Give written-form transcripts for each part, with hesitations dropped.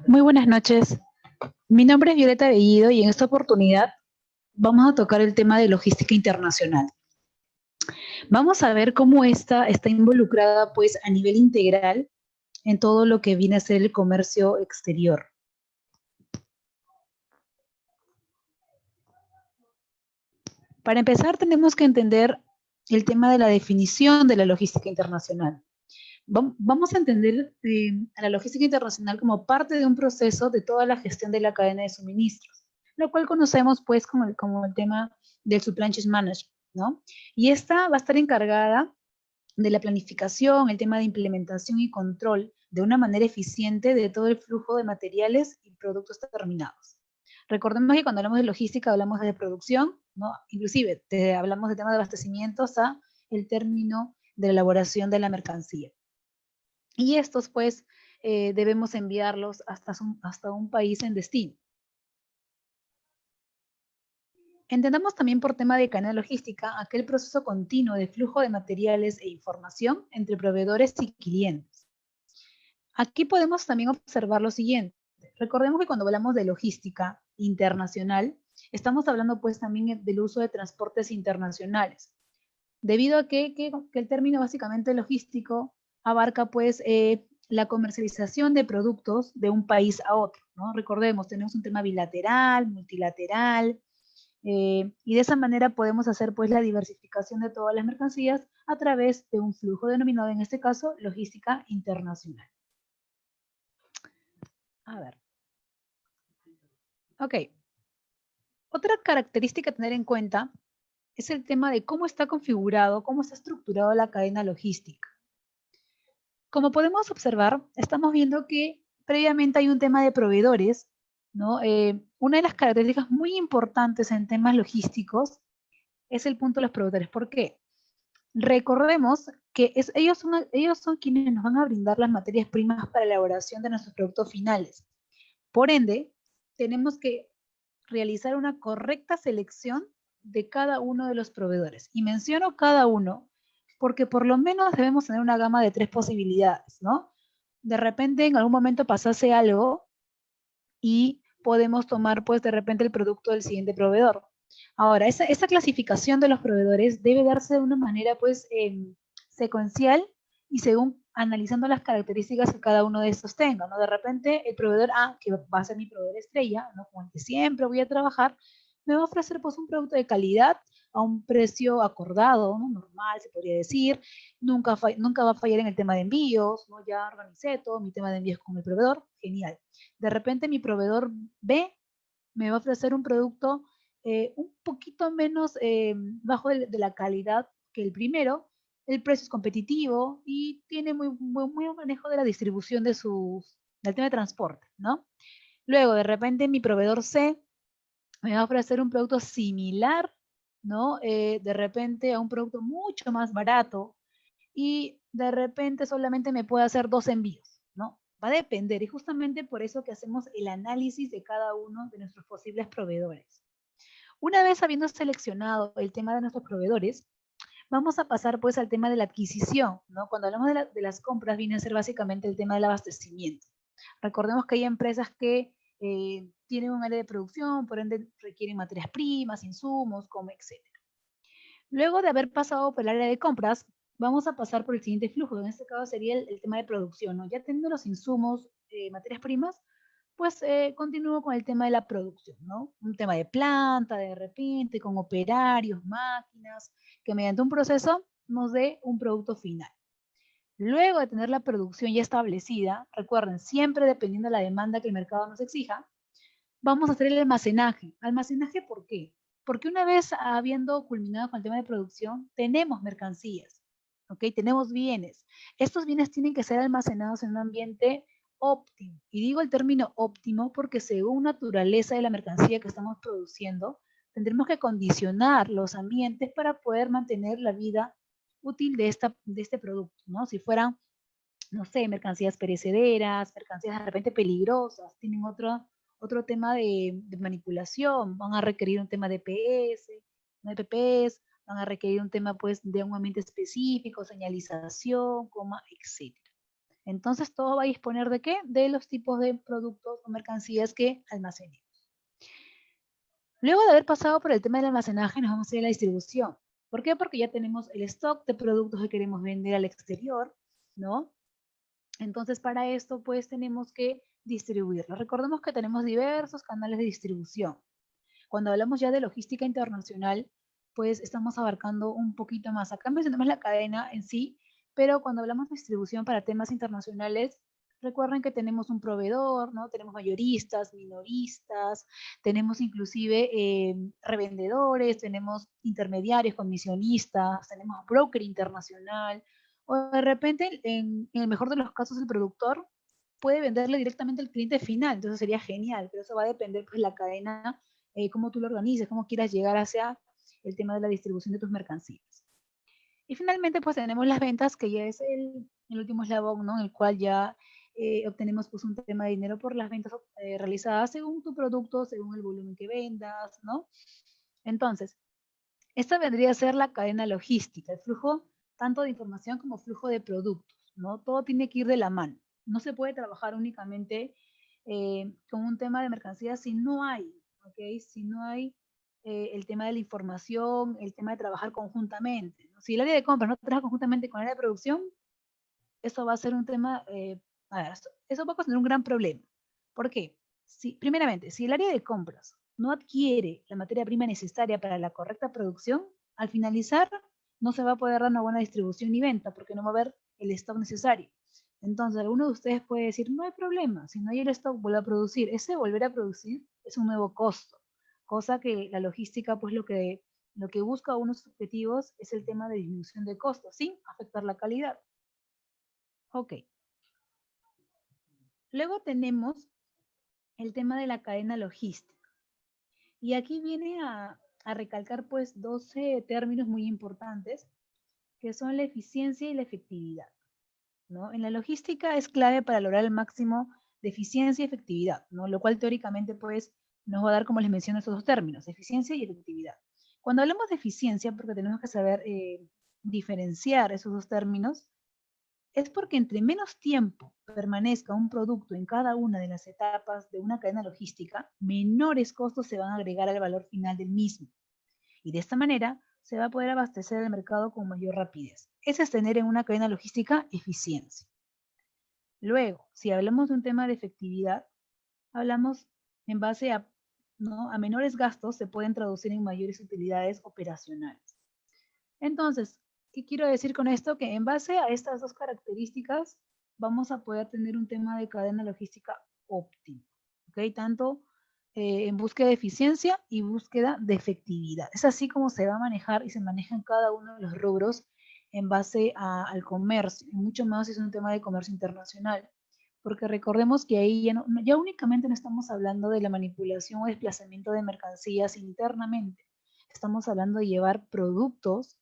Muy buenas noches. Mi nombre es Violeta Bellido y en esta oportunidad vamos a tocar el tema de logística internacional. Vamos a ver cómo esta está involucrada pues a nivel integral en todo lo que viene a ser el comercio exterior. Para empezar tenemos que entender el tema de la definición de la logística internacional. Vamos a entender a la logística internacional como parte de un proceso de toda la gestión de la cadena de suministros, lo cual conocemos pues como el tema del supply chain management, ¿no? Y esta va a estar encargada de la planificación, el tema de implementación y control de una manera eficiente de todo el flujo de materiales y productos terminados. Recordemos que cuando hablamos de logística hablamos de producción, ¿no? Inclusive hablamos de tema de abastecimientos a el término de la elaboración de la mercancía. Y estos, pues, debemos enviarlos hasta un país en destino. Entendamos también por tema de cadena logística aquel proceso continuo de flujo de materiales e información entre proveedores y clientes. Aquí podemos también observar lo siguiente. Recordemos que cuando hablamos de logística internacional, estamos hablando pues también del uso de transportes internacionales, debido a que el término básicamente logístico abarca pues la comercialización de productos de un país a otro, ¿no? Recordemos, tenemos un tema bilateral, multilateral, y de esa manera podemos hacer pues la diversificación de todas las mercancías a través de un flujo denominado en este caso logística internacional. A ver. Ok. Otra característica a tener en cuenta es el tema de cómo está configurado, cómo está estructurada la cadena logística. Como podemos observar, estamos viendo que previamente hay un tema de proveedores, ¿no? Una de las características muy importantes en temas logísticos es el punto de los proveedores. ¿Por qué? Recordemos que ellos son quienes nos van a brindar las materias primas para la elaboración de nuestros productos finales. Por ende, tenemos que realizar una correcta selección de cada uno de los proveedores. Y menciono cada uno porque por lo menos debemos tener una gama de 3 posibilidades, ¿no? De repente en algún momento pasase algo y podemos tomar pues de repente el producto del siguiente proveedor. Ahora, esa clasificación de los proveedores debe darse de una manera pues secuencial y según analizando las características que cada uno de estos tenga, ¿no? De repente el proveedor A, que va a ser mi proveedor estrella, ¿no? Con el que siempre voy a trabajar, me va a ofrecer pues un producto de calidad a un precio acordado, ¿no? Normal, se podría decir, nunca va a fallar en el tema de envíos, ¿no? Ya organicé todo mi tema de envíos con el proveedor, genial. De repente mi proveedor B me va a ofrecer un producto un poquito menos bajo de la calidad que el primero, el precio es competitivo y tiene muy buen manejo de la distribución del tema de transporte, ¿no? Luego, de repente, mi proveedor C me va a ofrecer un producto similar, ¿no? De repente a un producto mucho más barato y de repente solamente me puede hacer 2 envíos, ¿no? Va a depender y justamente por eso que hacemos el análisis de cada uno de nuestros posibles proveedores. Una vez habiendo seleccionado el tema de nuestros proveedores, vamos a pasar pues al tema de la adquisición, ¿no? Cuando hablamos de las compras viene a ser básicamente el tema del abastecimiento. Recordemos que hay empresas que tienen un área de producción, por ende requieren materias primas, insumos, como etc. Luego de haber pasado por el área de compras, vamos a pasar por el siguiente flujo, en este caso sería el tema de producción, ¿no? Ya teniendo los insumos, materias primas, pues continúo con el tema de la producción, ¿no? Un tema de planta, de repente, con operarios, máquinas, que mediante un proceso nos dé un producto final. Luego de tener la producción ya establecida, recuerden, siempre dependiendo de la demanda que el mercado nos exija, vamos a hacer el almacenaje. ¿Almacenaje por qué? Porque una vez habiendo culminado con el tema de producción, tenemos mercancías, ¿ok? Tenemos bienes. Estos bienes tienen que ser almacenados en un ambiente óptimo. Y digo el término óptimo porque según naturaleza de la mercancía que estamos produciendo, tendremos que condicionar los ambientes para poder mantener la vida útil de este producto, ¿no? Si fueran, no sé, mercancías perecederas, mercancías de repente peligrosas, tienen otro tema de manipulación, van a requerir un tema de PS, no de PPs, van a requerir un tema pues de un ambiente específico, señalización, coma, etc. Entonces todo va a disponer de ¿qué? De los tipos de productos o mercancías que almacenemos. Luego de haber pasado por el tema del almacenaje, nos vamos a ir a la distribución. ¿Por qué? Porque ya tenemos el stock de productos que queremos vender al exterior, ¿no? Entonces, para esto, pues, tenemos que distribuirlo. Recordemos que tenemos diversos canales de distribución. Cuando hablamos ya de logística internacional, pues, estamos abarcando un poquito más. Acá mencionamos la cadena en sí, pero cuando hablamos de distribución para temas internacionales, recuerden que tenemos un proveedor, ¿no? Tenemos mayoristas, minoristas, tenemos inclusive revendedores, tenemos intermediarios, comisionistas, tenemos broker internacional, o de repente, en el mejor de los casos, el productor puede venderle directamente al cliente final, entonces sería genial, pero eso va a depender pues la cadena, cómo tú lo organices, cómo quieras llegar hacia el tema de la distribución de tus mercancías. Y finalmente pues tenemos las ventas, que ya es el último eslabón, ¿no? En el cual ya obtenemos pues un tema de dinero por las ventas realizadas según tu producto, según el volumen que vendas, ¿no? Entonces, esta vendría a ser la cadena logística, el flujo tanto de información como flujo de productos, ¿no? Todo tiene que ir de la mano. No se puede trabajar únicamente con un tema de mercancías si no hay, ¿ok? Si no hay el tema de la información, el tema de trabajar conjuntamente, ¿no? Si el área de compra no trabaja conjuntamente con el área de producción, eso va a ser un tema, a ver, eso va a tener un gran problema. ¿Por qué? Si, primeramente, si el área de compras no adquiere la materia prima necesaria para la correcta producción, al finalizar no se va a poder dar una buena distribución ni venta porque no va a haber el stock necesario. Entonces, alguno de ustedes puede decir, no hay problema, si no hay el stock, vuelve a producir. Ese volver a producir es un nuevo costo, cosa que la logística, pues lo que busca unos objetivos es el tema de disminución de costos, sin afectar la calidad. Ok. Luego tenemos el tema de la cadena logística. Y aquí viene a recalcar pues 12 términos muy importantes, que son la eficiencia y la efectividad, ¿no? En la logística es clave para lograr el máximo de eficiencia y efectividad, ¿no? Lo cual teóricamente pues nos va a dar, como les menciono, esos dos términos, eficiencia y efectividad. Cuando hablamos de eficiencia, porque tenemos que saber diferenciar esos dos términos, es porque entre menos tiempo permanezca un producto en cada una de las etapas de una cadena logística, menores costos se van a agregar al valor final del mismo. Y de esta manera se va a poder abastecer el mercado con mayor rapidez. Ese es tener en una cadena logística eficiencia. Luego, si hablamos de un tema de efectividad, hablamos en base a, ¿no? A menores gastos se pueden traducir en mayores utilidades operacionales. Entonces, ¿qué quiero decir con esto? Que en base a estas dos características vamos a poder tener un tema de cadena logística óptimo, ¿ok? Tanto en búsqueda de eficiencia y búsqueda de efectividad. Es así como se va a manejar y se maneja en cada uno de los rubros en base al comercio, y mucho más si es un tema de comercio internacional, porque recordemos que ahí ya únicamente no estamos hablando de la manipulación o desplazamiento de mercancías internamente, estamos hablando de llevar productos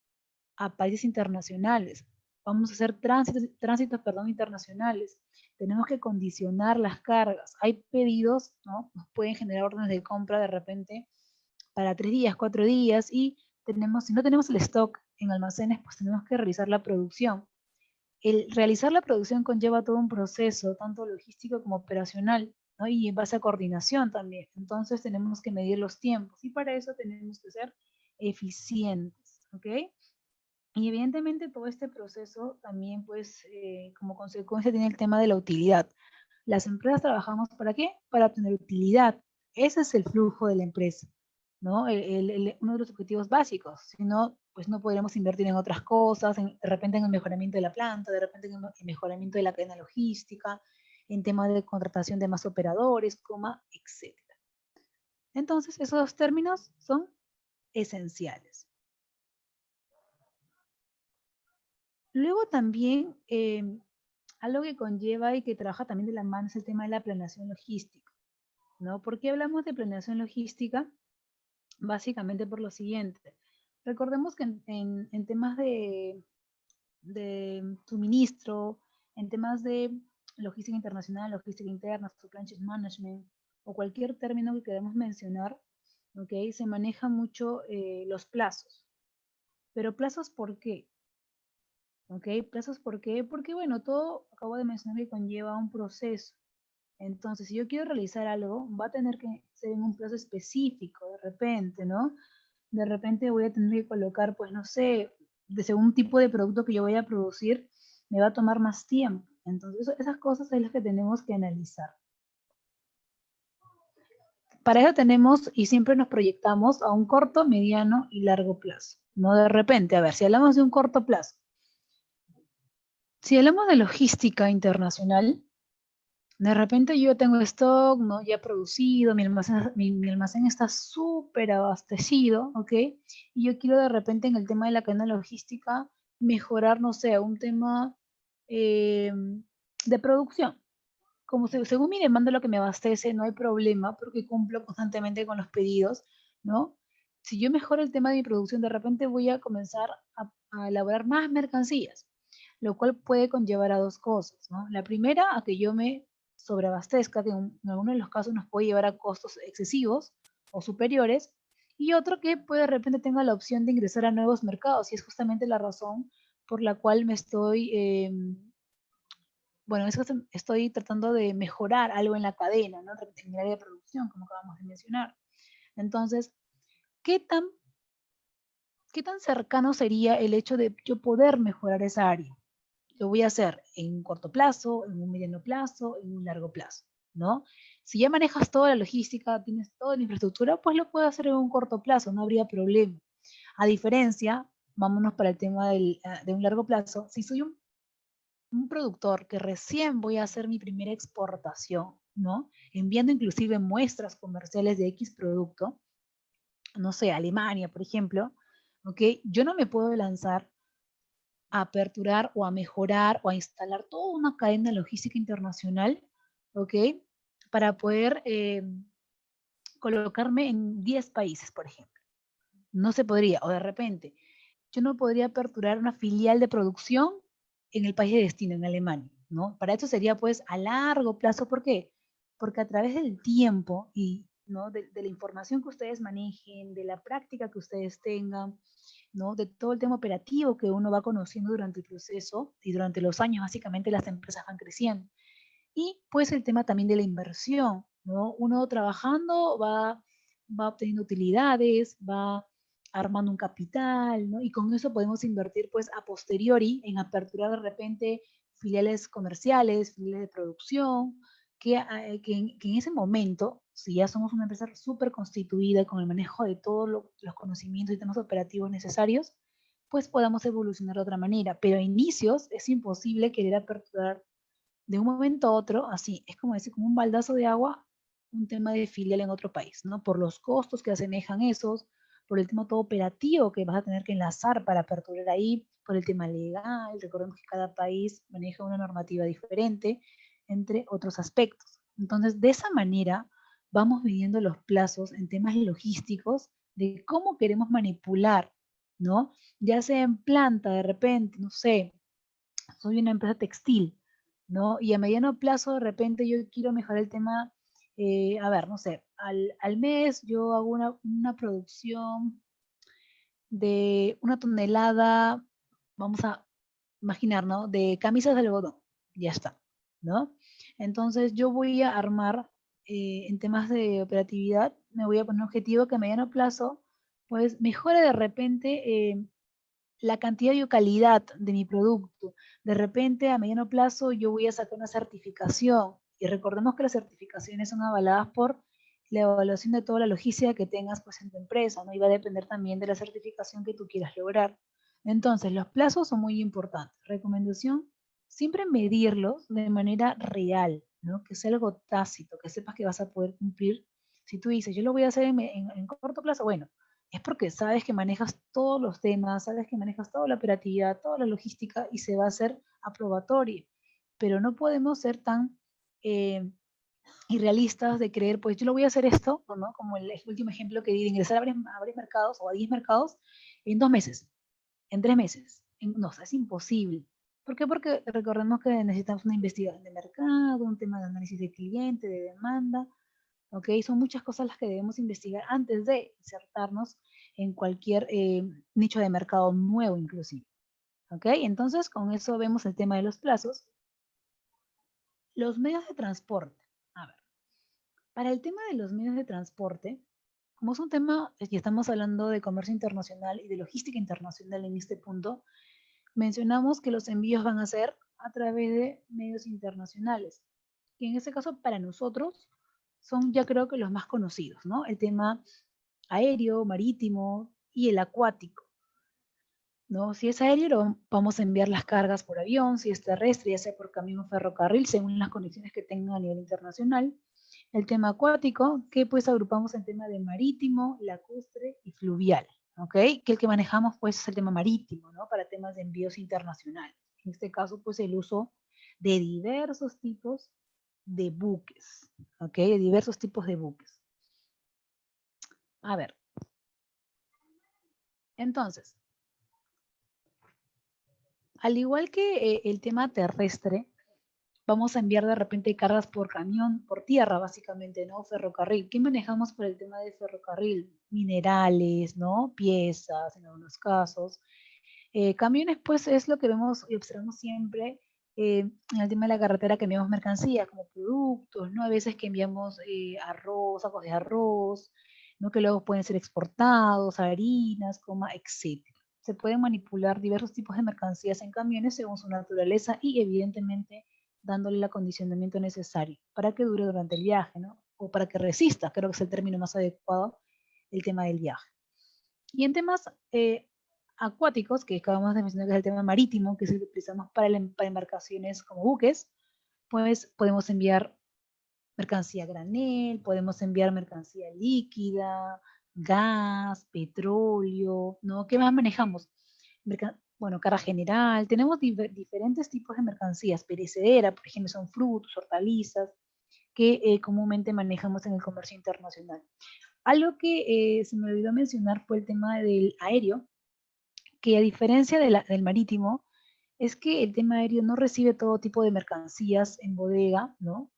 a países internacionales. Vamos a hacer tránsitos internacionales. Tenemos que condicionar las cargas. Hay pedidos, ¿no? Nos pueden generar órdenes de compra de repente para 3 días, 4 días y si no tenemos el stock en almacenes, pues tenemos que realizar la producción. El realizar la producción conlleva todo un proceso, tanto logístico como operacional, ¿no? Y en base a coordinación también. Entonces tenemos que medir los tiempos y para eso tenemos que ser eficientes, ¿ok? Y evidentemente todo este proceso también, pues, como consecuencia tiene el tema de la utilidad. Las empresas trabajamos ¿para qué? Para obtener utilidad. Ese es el flujo de la empresa, ¿no? Uno de los objetivos básicos. Si no, pues no podremos invertir en otras cosas, de repente en el mejoramiento de la planta, de repente en el mejoramiento de la cadena logística, en temas de contratación de más operadores, etc. Entonces, esos dos términos son esenciales. Luego también, algo que conlleva y que trabaja también de la mano es el tema de la planeación logística, ¿no? ¿Por qué hablamos de planeación logística? Básicamente por lo siguiente. Recordemos que en temas de suministro, en temas de logística internacional, logística interna, supply chain management, o cualquier término que queramos mencionar, ¿ok? Se maneja mucho los plazos. Pero plazos, ¿por qué? ¿ok? Plazos, ¿por qué? Porque, bueno, todo, acabo de mencionar que conlleva un proceso. Entonces, si yo quiero realizar algo, va a tener que ser en un plazo específico, de repente, ¿no? De repente voy a tener que colocar, pues, no sé, de según tipo de producto que yo voy a producir, me va a tomar más tiempo. Entonces, esas cosas son las que tenemos que analizar. Para eso tenemos y siempre nos proyectamos a un corto, mediano y largo plazo. No de repente, a ver, si hablamos de un corto plazo, si hablamos de logística internacional, de repente yo tengo stock, ¿no? Ya producido, mi almacén está súper abastecido, ¿ok? Y yo quiero de repente en el tema de la cadena logística mejorar, no sé, un tema eh, de producción. Como según mi demanda lo que me abastece, no hay problema porque cumplo constantemente con los pedidos, ¿no? Si yo mejoro el tema de mi producción, de repente voy a comenzar a elaborar más mercancías, lo cual puede conllevar a dos cosas, ¿no? La primera, a que yo me sobreabastezca, que en algunos de los casos nos puede llevar a costos excesivos o superiores, y otro que puede de repente tenga la opción de ingresar a nuevos mercados, y es justamente la razón por la cual me estoy bueno, eso estoy tratando de mejorar algo en la cadena, ¿no? En el área de producción, como acabamos de mencionar. Entonces, ¿qué tan, ¿qué tan cercano sería el hecho de yo poder mejorar esa área? Lo voy a hacer en un corto plazo, en un mediano plazo, en un largo plazo, ¿no? Si ya manejas toda la logística, tienes toda la infraestructura, pues lo puedo hacer en un corto plazo, no habría problema. A diferencia, vámonos para el tema de un largo plazo, si soy un productor que recién voy a hacer mi primera exportación, ¿no? Enviando inclusive muestras comerciales de X producto, no sé, Alemania, por ejemplo, ¿ok? Yo no me puedo lanzar a aperturar o a mejorar o a instalar toda una cadena logística internacional, ¿ok? Para poder colocarme en 10 países, por ejemplo. No se podría, o de repente, yo no podría aperturar una filial de producción en el país de destino, en Alemania, ¿no? Para eso sería pues a largo plazo, ¿por qué? Porque a través del tiempo y ¿no? de la información que ustedes manejen, de la práctica que ustedes tengan, ¿no? De todo el tema operativo que uno va conociendo durante el proceso y durante los años, básicamente las empresas van creciendo. Y pues el tema también de la inversión, ¿no? Uno trabajando va obteniendo utilidades, va armando un capital, ¿no? Y con eso podemos invertir pues a posteriori en aperturar de repente filiales comerciales, filiales de producción, que en ese momento, si ya somos una empresa súper constituida con el manejo de todos los conocimientos y temas operativos necesarios, pues podamos evolucionar de otra manera. Pero a inicios es imposible querer aperturar de un momento a otro, así, es como decir, como un baldazo de agua, un tema de filial en otro país, ¿no? Por los costos que asemejan esos, por el tema todo operativo que vas a tener que enlazar para aperturar ahí, por el tema legal, recordemos que cada país maneja una normativa diferente, entre otros aspectos. Entonces, de esa manera, vamos midiendo los plazos en temas logísticos de cómo queremos manipular, ¿no? Ya sea en planta, de repente, no sé, soy una empresa textil, ¿no? Y a mediano plazo, de repente, yo quiero mejorar el tema, a ver, no sé, al mes yo hago una producción de 1 tonelada, vamos a imaginar, ¿no? De camisas de algodón, ya está, ¿no? Entonces yo voy a armar, en temas de operatividad, me voy a poner un objetivo que a mediano plazo, pues mejore de repente la cantidad y calidad de mi producto. De repente, a mediano plazo, yo voy a sacar una certificación. Y recordemos que las certificaciones son avaladas por la evaluación de toda la logística que tengas pues, en tu empresa, ¿no? Y va a depender también de la certificación que tú quieras lograr. Entonces, los plazos son muy importantes. Recomendación, siempre medirlos de manera real, ¿no? Que sea algo tácito, que sepas que vas a poder cumplir. Si tú dices, yo lo voy a hacer en corto plazo, bueno, es porque sabes que manejas todos los temas, sabes que manejas toda la operatividad, toda la logística y se va a hacer aprobatorio. Pero no podemos ser tan irrealistas de creer, pues yo lo voy a hacer esto, ¿no? Como el último ejemplo que di, de ingresar a varios mercados o a 10 mercados en 2 meses, en 3 meses. No, o sea, es imposible. ¿Por qué? Porque recordemos que necesitamos una investigación de mercado, un tema de análisis de cliente, de demanda, ¿ok? Son muchas cosas las que debemos investigar antes de insertarnos en cualquier nicho de mercado nuevo inclusive. ¿Ok? Entonces, con eso vemos el tema de los plazos. Los medios de transporte. A ver, para el tema de los medios de transporte, como es un tema, y estamos hablando de comercio internacional y de logística internacional en este punto, mencionamos que los envíos van a ser a través de medios internacionales, que en este caso para nosotros son ya creo que los más conocidos, ¿no? El tema aéreo, marítimo y el acuático, ¿no? Si es aéreo, vamos a enviar las cargas por avión; si es terrestre, ya sea por camión o ferrocarril, según las condiciones que tengan a nivel internacional. El tema acuático, que pues agrupamos en tema de marítimo, lacustre y fluvial, ¿ok? Que el que manejamos pues es el tema marítimo, ¿no? Para temas de envíos internacionales. En este caso, pues el uso de diversos tipos de buques, ¿ok? De diversos tipos de buques. A ver, entonces, al igual que el tema terrestre, vamos a enviar de repente cargas por camión, por tierra básicamente, ¿no? Ferrocarril. ¿Qué manejamos por el tema de ferrocarril? Minerales, ¿no? Piezas en algunos casos. Camiones, pues es lo que vemos y observamos siempre en el tema de la carretera, que enviamos mercancías como productos, ¿no? A veces que enviamos arroz, sacos de arroz, ¿no? Que luego pueden ser exportados, harinas, coma, etc. Se pueden manipular diversos tipos de mercancías en camiones según su naturaleza y evidentemente dándole el acondicionamiento necesario para que dure durante el viaje, ¿no? O para que resista, creo que es el término más adecuado, el tema del viaje. Y en temas acuáticos, que acabamos de mencionar que es el tema marítimo, que es el que utilizamos para embarcaciones como buques, pues podemos enviar mercancía a granel, podemos enviar mercancía líquida, gas, petróleo, ¿no? ¿Qué más manejamos? Bueno, carga general, tenemos diferentes tipos de mercancías, perecedera, por ejemplo, son frutos, hortalizas, que comúnmente manejamos en el comercio internacional. Algo que se me olvidó mencionar fue el tema del aéreo, que a diferencia del marítimo, es que el tema aéreo no recibe todo tipo de mercancías en bodega, ¿no?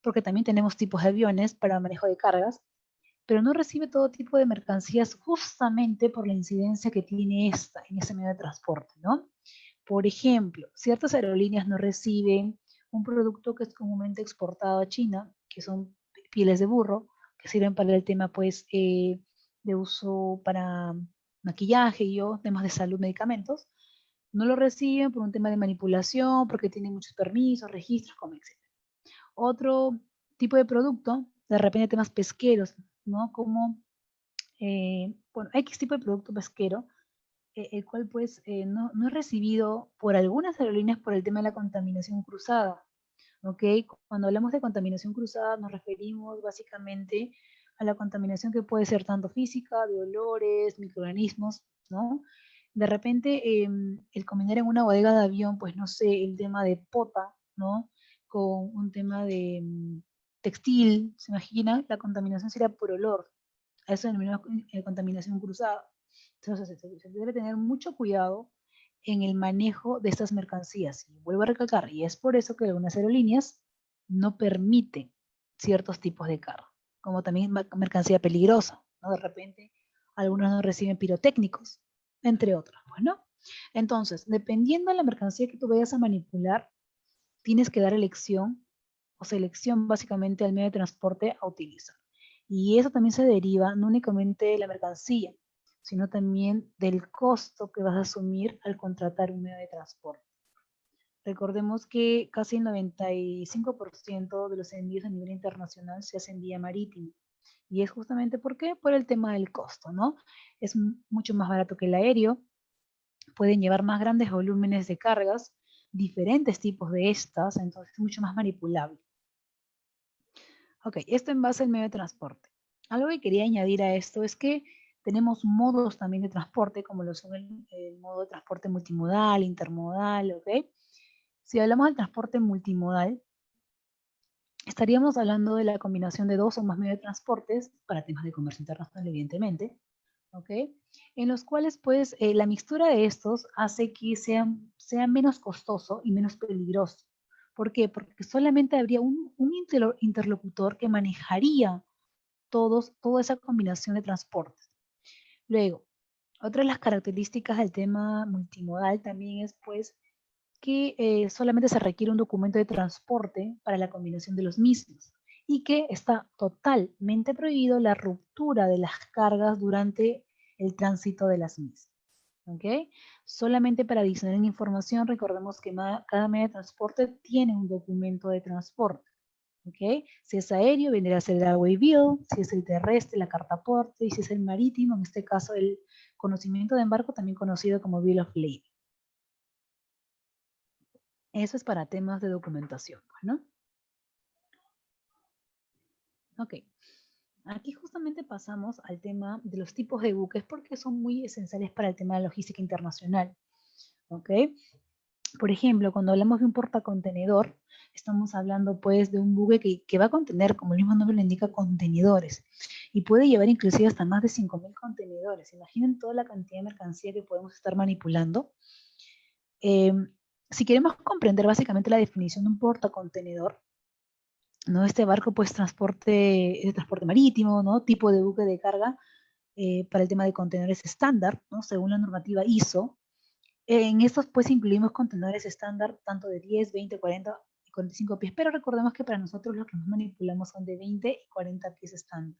Porque también tenemos tipos de aviones para manejo de cargas, pero no recibe todo tipo de mercancías justamente por la incidencia que tiene esta en ese medio de transporte, ¿no? Por ejemplo, ciertas aerolíneas no reciben un producto que es comúnmente exportado a China, que son pieles de burro, que sirven para el tema, pues, de uso para maquillaje y temas de salud, medicamentos. No lo reciben por un tema de manipulación, porque tienen muchos permisos, registros, como etc. Otro tipo de producto, de repente temas pesqueros, ¿no? Como, bueno, X tipo de producto pesquero, el cual pues no es recibido por algunas aerolíneas por el tema de la contaminación cruzada, ¿ok? Cuando hablamos de contaminación cruzada nos referimos básicamente a la contaminación que puede ser tanto física, de olores, microorganismos, ¿no? De repente el combinar en una bodega de avión, pues no sé, el tema de pota, ¿no? Con un tema de textil, ¿se imagina? La contaminación sería por olor. A eso denominamos contaminación cruzada. Entonces se debe tener mucho cuidado en el manejo de estas mercancías. Y vuelvo a recalcar, y es por eso que algunas aerolíneas no permiten ciertos tipos de carga, como también mercancía peligrosa, ¿no? De repente, algunos no reciben pirotécnicos, entre otros, ¿no? Entonces, dependiendo de la mercancía que tú vayas a manipular, tienes que dar elección o selección básicamente al medio de transporte a utilizar. Y eso también se deriva no únicamente de la mercancía, sino también del costo que vas a asumir al contratar un medio de transporte. Recordemos que casi el 95% de los envíos a nivel internacional se hacen vía marítimo. Y es justamente ¿por qué? Por el tema del costo, ¿no? Es mucho más barato que el aéreo, pueden llevar más grandes volúmenes de cargas, diferentes tipos de estas, entonces es mucho más manipulable. Ok, esto en base al medio de transporte. Algo que quería añadir a esto es que tenemos modos también de transporte, como lo son el modo de transporte multimodal, intermodal, ¿ok? Si hablamos del transporte multimodal, estaríamos hablando de la combinación de dos o más medios de transportes, para temas de comercio internacional, evidentemente, ¿ok? En los cuales, pues, la mixtura de estos hace que sea menos costoso y menos peligroso. ¿Por qué? Porque solamente habría un interlocutor que manejaría toda esa combinación de transportes. Luego, Otra de las características del tema multimodal también es pues que solamente se requiere un documento de transporte para la combinación de los mismos y que está totalmente prohibido la ruptura de las cargas durante el tránsito de las mismas. ¿Ok? Solamente para adicionar información, recordemos que cada medio de transporte tiene un documento de transporte. ¿Ok? Si es aéreo, vendrá a ser el Highway Bill, si es el terrestre, la carta aporte, y si es el marítimo, en este caso el conocimiento de embarco, también conocido como Bill of Lading. Eso es para temas de documentación, ¿no? Ok. Aquí justamente pasamos al tema de los tipos de buques porque son muy esenciales para el tema de logística internacional. ¿Ok? Por ejemplo, cuando hablamos de un portacontenedor, estamos hablando pues de un buque que va a contener, como el mismo nombre lo indica, contenedores. Y puede llevar inclusive hasta más de 5.000 contenedores. Imaginen toda la cantidad de mercancía que podemos estar manipulando. Si queremos comprender básicamente la definición de un portacontenedor, ¿no? Este barco pues transporte marítimo, ¿no? Tipo de buque de carga para el tema de contenedores estándar, ¿no? Según la normativa ISO. En estos pues incluimos contenedores estándar tanto de 10, 20, 40 y 45 pies, pero recordemos que para nosotros los que más manipulamos son de 20 y 40 pies estándar.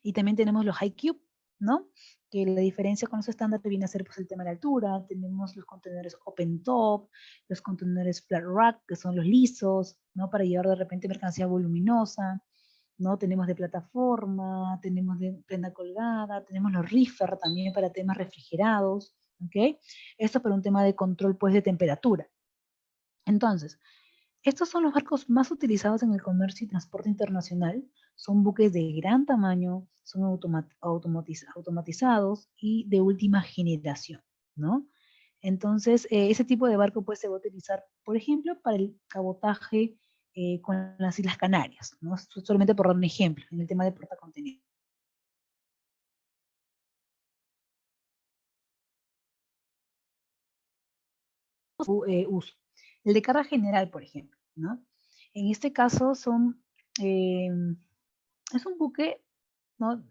Y también tenemos los high cube, ¿no? Que la diferencia con los estándares viene a ser pues el tema de la altura. Tenemos los contenedores open top, los contenedores flat rack, que son los lisos, ¿no? Para llevar de repente mercancía voluminosa, ¿no? Tenemos de plataforma, tenemos de prenda colgada, tenemos los reefer también para temas refrigerados, ¿ok? Esto para un tema de control pues de temperatura. Entonces, estos son los barcos más utilizados en el comercio y transporte internacional. Son buques de gran tamaño, son automatizados y de última generación, ¿no? Entonces, ese tipo de barco pues, se va a utilizar, por ejemplo, para el cabotaje con las Islas Canarias, ¿no? Solamente por dar un ejemplo, en el tema de portacontenedores. Uso. El de carga general, por ejemplo, ¿no? En este caso son, es un buque, ¿no?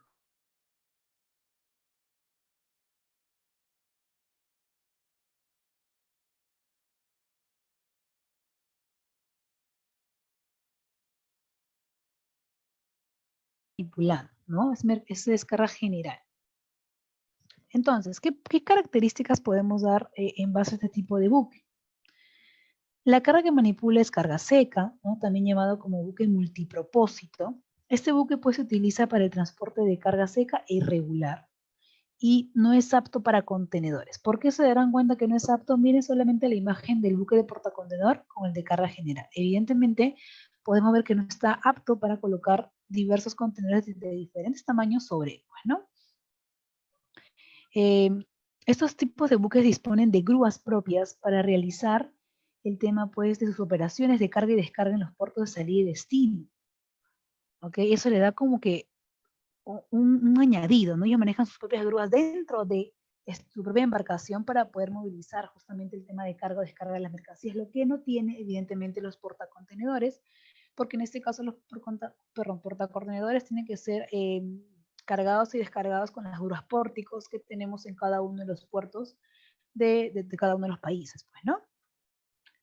Manipulado, ¿no? Es descarga general. Entonces, ¿qué características podemos dar en base a este tipo de buque? La carga que manipula es carga seca, ¿no? También llamado como buque multipropósito. Este buque pues, se utiliza para el transporte de carga seca e irregular y no es apto para contenedores. ¿Por qué se darán cuenta que no es apto? Miren solamente la imagen del buque de portacontenedor con el de carga general. Evidentemente, podemos ver que no está apto para colocar diversos contenedores de diferentes tamaños sobre él, ¿no? Estos tipos de buques disponen de grúas propias para realizar el tema pues, de sus operaciones de carga y descarga en los puertos de salida y destino. ¿Okay? Eso le da como que un añadido, ¿no? Ellos manejan sus propias grúas dentro de su propia embarcación para poder movilizar justamente el tema de carga o descarga de las mercancías, lo que no tiene evidentemente los portacontenedores, porque en este caso los portacontenedores tienen que ser cargados y descargados con las grúas pórticos que tenemos en cada uno de los puertos de cada uno de los países, pues, ¿no?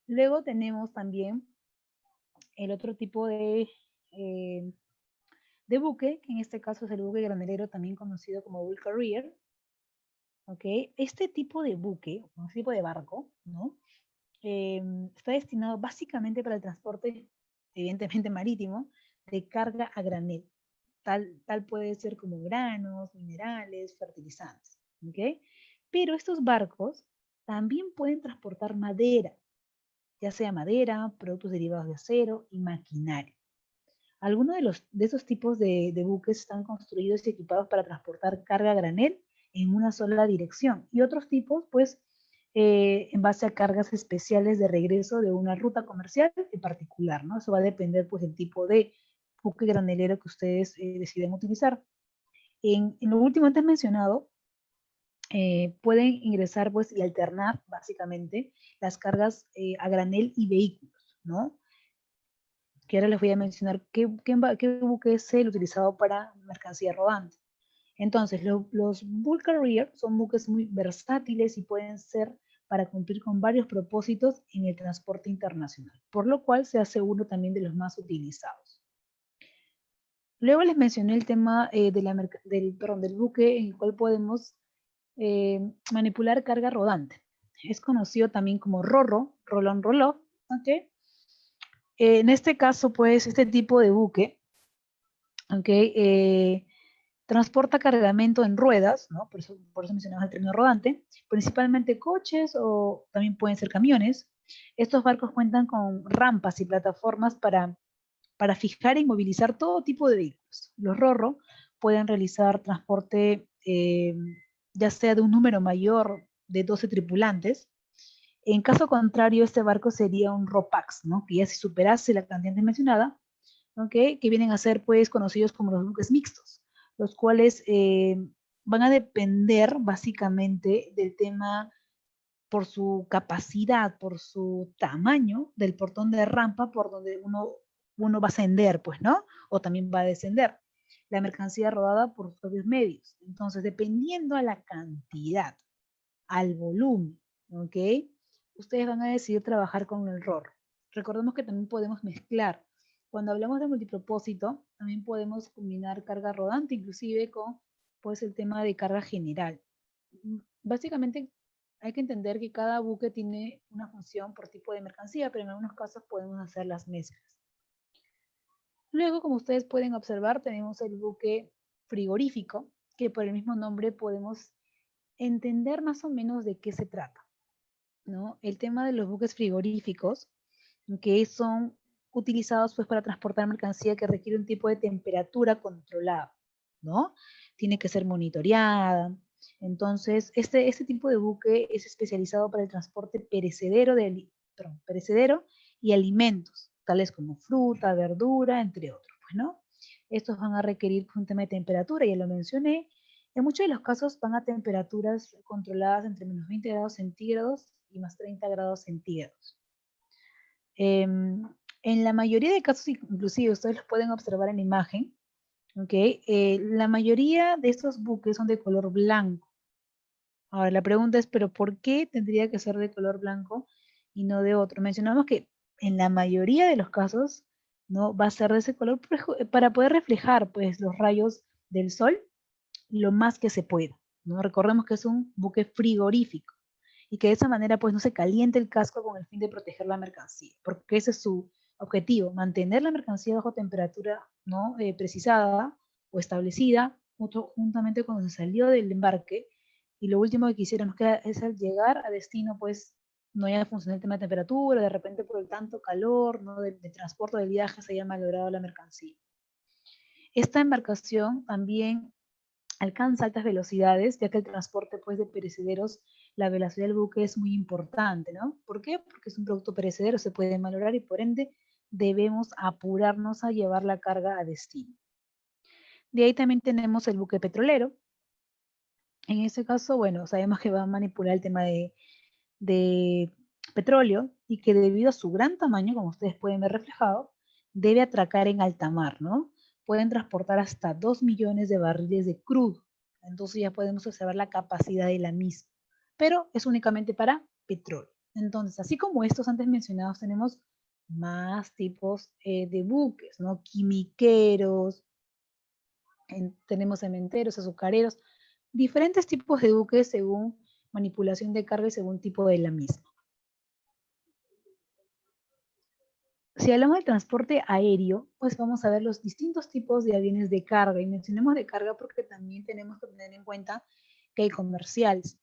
Luego tenemos también el otro tipo de buque, que en este caso es el buque granelero, también conocido como Bull Carrier, ¿ok? Este tipo de buque, este tipo de barco, ¿no? Está destinado básicamente para el transporte, evidentemente marítimo, de carga a granel. Tal puede ser como granos, minerales, fertilizantes, ¿ok? Pero estos barcos también pueden transportar madera, ya sea madera, productos derivados de acero y maquinaria. Algunos de esos tipos de buques están construidos y equipados para transportar carga a granel en una sola dirección y otros tipos, pues, en base a cargas especiales de regreso de una ruta comercial en particular, ¿no? Eso va a depender, pues, del tipo de buque granelero que ustedes deciden utilizar. En lo último antes mencionado, pueden ingresar, pues, y alternar, básicamente, las cargas a granel y vehículos, ¿no? Que ahora les voy a mencionar qué buque es el utilizado para mercancía rodante. Entonces, los bulk carrier son buques muy versátiles y pueden ser para cumplir con varios propósitos en el transporte internacional, por lo cual se hace uno también de los más utilizados. Luego les mencioné el tema del buque en el cual podemos manipular carga rodante. Es conocido también como RORO, Roll-on Roll-off, ¿ok? En este caso, pues, este tipo de buque, ¿ok? Transporta cargamento en ruedas, ¿no? Por eso mencionamos el término rodante, principalmente coches o también pueden ser camiones. Estos barcos cuentan con rampas y plataformas para fijar y movilizar todo tipo de vehículos. Los RORO pueden realizar transporte ya sea de un número mayor de 12 tripulantes. En caso contrario, este barco sería un ROPAX, ¿no? Que ya si superase la cantidad mencionada, ¿okay? Que vienen a ser pues conocidos como los buques mixtos, los cuales van a depender básicamente del tema por su capacidad, por su tamaño del portón de rampa por donde uno va a ascender, pues, ¿no? O también va a descender. La mercancía rodada por sus propios medios. Entonces, dependiendo a la cantidad, al volumen, ¿ok? Ustedes van a decidir trabajar con el ROR. Recordemos que también podemos mezclar. Cuando hablamos de multipropósito, también podemos combinar carga rodante, inclusive con pues, el tema de carga general. Básicamente, hay que entender que cada buque tiene una función por tipo de mercancía, pero en algunos casos podemos hacer las mezclas. Luego, como ustedes pueden observar, tenemos el buque frigorífico, que por el mismo nombre podemos entender más o menos de qué se trata, ¿no? El tema de los buques frigoríficos, que son utilizados pues para transportar mercancía que requiere un tipo de temperatura controlada, ¿no? Tiene que ser monitoreada. Entonces, este tipo de buque es especializado para el transporte perecedero y alimentos, tales como fruta, verdura, entre otros, pues, ¿no? Estos van a requerir un tema de temperatura, ya lo mencioné. En muchos de los casos van a temperaturas controladas entre menos 20 grados centígrados y más 30 grados centígrados. En la mayoría de casos, inclusive ustedes los pueden observar en la imagen, ¿okay? La mayoría de estos buques son de color blanco. Ahora la pregunta es, ¿pero por qué tendría que ser de color blanco y no de otro? Mencionamos que en la mayoría de los casos no va a ser de ese color para poder reflejar pues los rayos del sol lo más que se pueda, ¿no? Recordemos que es un buque frigorífico y que de esa manera pues no se caliente el casco con el fin de proteger la mercancía, porque ese es su objetivo, mantener la mercancía bajo temperatura no precisada o establecida juntamente cuando se salió del embarque, y lo último que quisiéramos es al llegar a destino pues no haya funcionado el tema de temperatura, de repente por el tanto calor, ¿no? de transporte del viaje se haya malogrado la mercancía. Esta embarcación también alcanza altas velocidades, ya que el transporte pues, de perecederos, la velocidad del buque es muy importante, ¿no? ¿Por qué? Porque es un producto perecedero, se puede malograr y por ende debemos apurarnos a llevar la carga a destino. De ahí también tenemos el buque petrolero. En este caso, bueno, sabemos que va a manipular el tema de petróleo y que debido a su gran tamaño, como ustedes pueden ver reflejado, debe atracar en alta mar, ¿no? Pueden transportar hasta 2 millones de barriles de crudo. Entonces ya podemos observar la capacidad de la misma. Pero es únicamente para petróleo. Entonces, así como estos antes mencionados, tenemos más tipos de buques, ¿no? Quimiqueros, tenemos cementeros, azucareros, diferentes tipos de buques según manipulación de carga y según tipo de la misma. Si hablamos del transporte aéreo, pues vamos a ver los distintos tipos de aviones de carga. Y mencionemos de carga porque también tenemos que tener en cuenta que hay comerciales,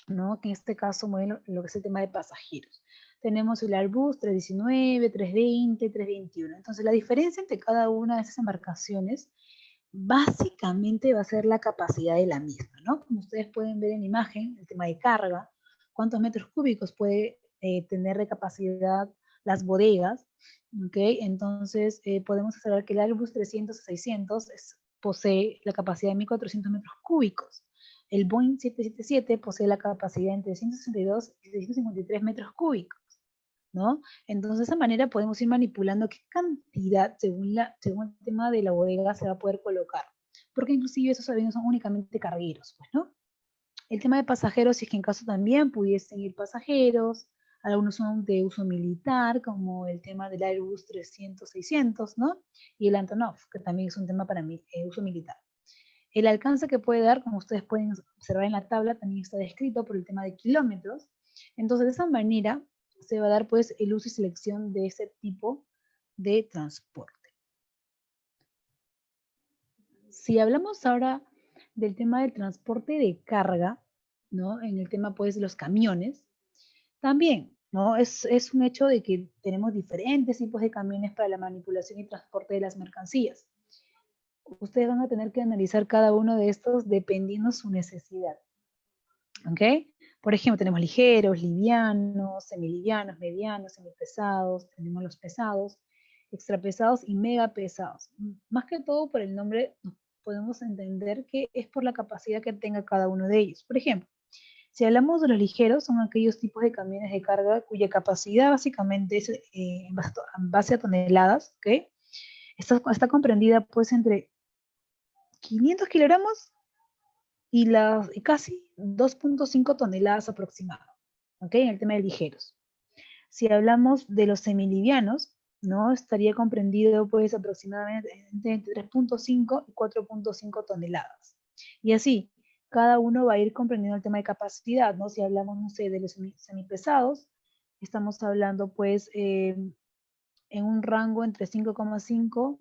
¿no? Que en este caso mueven lo que es el tema de pasajeros. Tenemos el Airbus 319, 320, 321. Entonces, la diferencia entre cada una de esas embarcaciones básicamente va a ser la capacidad de la misma, ¿no? Como ustedes pueden ver en la imagen, el tema de carga, cuántos metros cúbicos puede tener de capacidad las bodegas, ¿ok? Entonces, podemos observar que el Airbus 300-600 posee la capacidad de 1.400 metros cúbicos. El Boeing 777 posee la capacidad entre 162 y 653 metros cúbicos, ¿no? Entonces, de esa manera podemos ir manipulando qué cantidad, según el tema de la bodega, se va a poder colocar. porque inclusive esos aviones son únicamente cargueros, pues, ¿no? El tema de pasajeros, si es que en caso también pudiesen ir pasajeros, algunos son de uso militar, como el tema del Airbus 300-600, ¿no? Y el Antonov, que también es un tema para mí, uso militar. El alcance que puede dar, como ustedes pueden observar en la tabla, también está descrito por el tema de kilómetros. Entonces, de esa manera se va a dar pues el uso y selección de ese tipo de transporte. Si hablamos ahora del tema del transporte de carga, ¿no? En el tema pues de los camiones, también, ¿no? Es un hecho de que tenemos diferentes tipos de camiones para la manipulación y transporte de las mercancías. Ustedes van a tener que analizar cada uno de estos dependiendo su necesidad. ¿Ok? Por ejemplo, tenemos ligeros, livianos, semilivianos, medianos, semipesados, tenemos los pesados, extrapesados y megapesados. Más que todo por el nombre podemos entender que es por la capacidad que tenga cada uno de ellos. Por ejemplo, si hablamos de los ligeros, son aquellos tipos de camiones de carga cuya capacidad básicamente es en base a toneladas, ¿ok? Está comprendida pues entre 500 kilogramos y casi 2.5 toneladas aproximadamente, ¿ok? En el tema de ligeros. Si hablamos de los semilivianos, ¿no? Estaría comprendido pues aproximadamente entre 3.5 y 4.5 toneladas. Y así, cada uno va a ir comprendiendo el tema de capacidad, ¿no? Si hablamos, no sé, de los semipesados, estamos hablando pues en un rango entre 5,5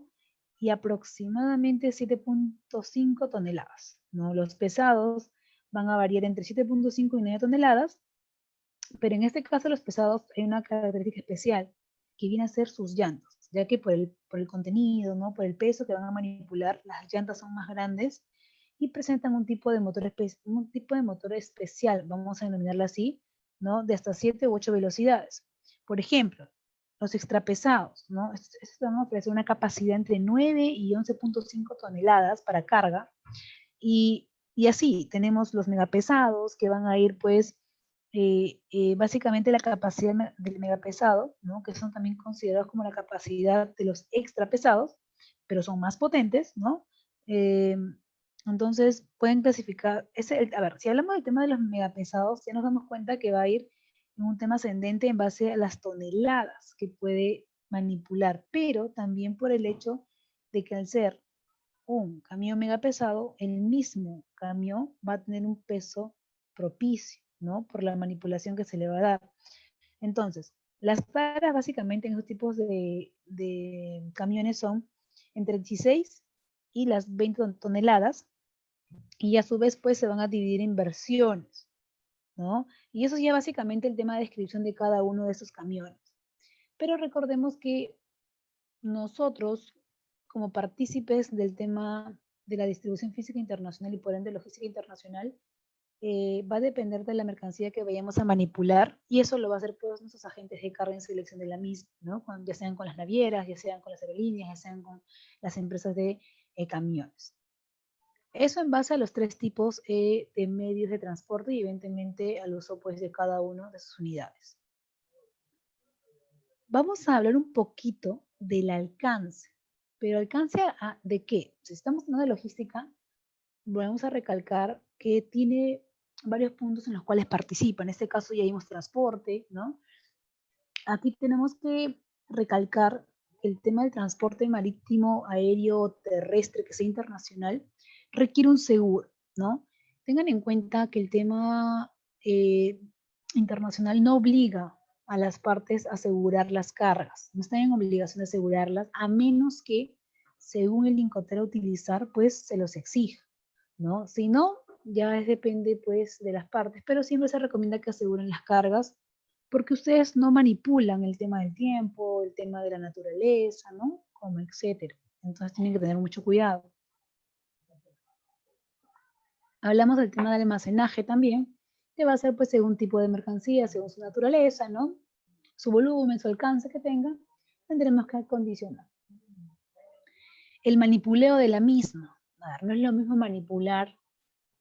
y aproximadamente 7.5 toneladas, ¿no? Los pesados van a variar entre 7.5 y 9 toneladas, pero en este caso los pesados hay una característica especial que viene a ser sus llantas, ya que por el contenido, ¿no? Por el peso que van a manipular, las llantas son más grandes y presentan un tipo de motor especial, vamos a denominarlo así, ¿no? De hasta 7 u 8 velocidades. Por ejemplo, los extrapesados, ¿no? Estos van a ofrecer una capacidad entre 9 y 11.5 toneladas para carga y así tenemos los megapesados que van a ir pues básicamente la capacidad del megapesado, ¿no? Que son también considerados como la capacidad de los extrapesados, pero son más potentes, ¿no? Eh, entonces pueden clasificar, a ver, si hablamos del tema de los megapesados, ya nos damos cuenta que va a ir en un tema ascendente en base a las toneladas que puede manipular, pero también por el hecho de que al ser un camión megapesado, el mismo camión va a tener un peso propicio, ¿no? Por la manipulación que se le va a dar. Entonces, las taras básicamente en esos tipos de camiones son entre 16 y las 20 toneladas y a su vez pues se van a dividir en versiones, ¿no? Y eso ya básicamente el tema de descripción de cada uno de esos camiones. Pero recordemos que nosotros, como partícipes del tema de la distribución física internacional y por ende logística internacional, va a depender de la mercancía que vayamos a manipular y eso lo va a hacer pues nuestros agentes de carga en selección de la misma, ¿no? Ya sean con las navieras, ya sean con las aerolíneas, ya sean con las empresas de camiones. Eso en base a los tres tipos de medios de transporte y evidentemente al uso pues de cada uno de sus unidades. Vamos a hablar un poquito del alcance, pero alcance ¿de qué? Si estamos hablando de logística, vamos a recalcar que tiene varios puntos en los cuales participa. En este caso ya vimos transporte, ¿no? Aquí tenemos que recalcar el tema del transporte marítimo, aéreo, terrestre, que sea internacional, requiere un seguro, ¿no? Tengan en cuenta que el tema internacional no obliga a las partes a asegurar las cargas, no están en obligación de asegurarlas, a menos que, según el Incoterm a utilizar, pues se los exija, ¿no? Si no, ya depende pues de las partes, pero siempre se recomienda que aseguren las cargas porque ustedes no manipulan el tema del tiempo, el tema de la naturaleza, ¿no? Como etcétera. Entonces tienen que tener mucho cuidado. Hablamos del tema del almacenaje también, que va a ser pues según tipo de mercancía, según su naturaleza, ¿no? Su volumen, su alcance que tenga, tendremos que acondicionar. El manipuleo de la misma. A ver, no es lo mismo manipular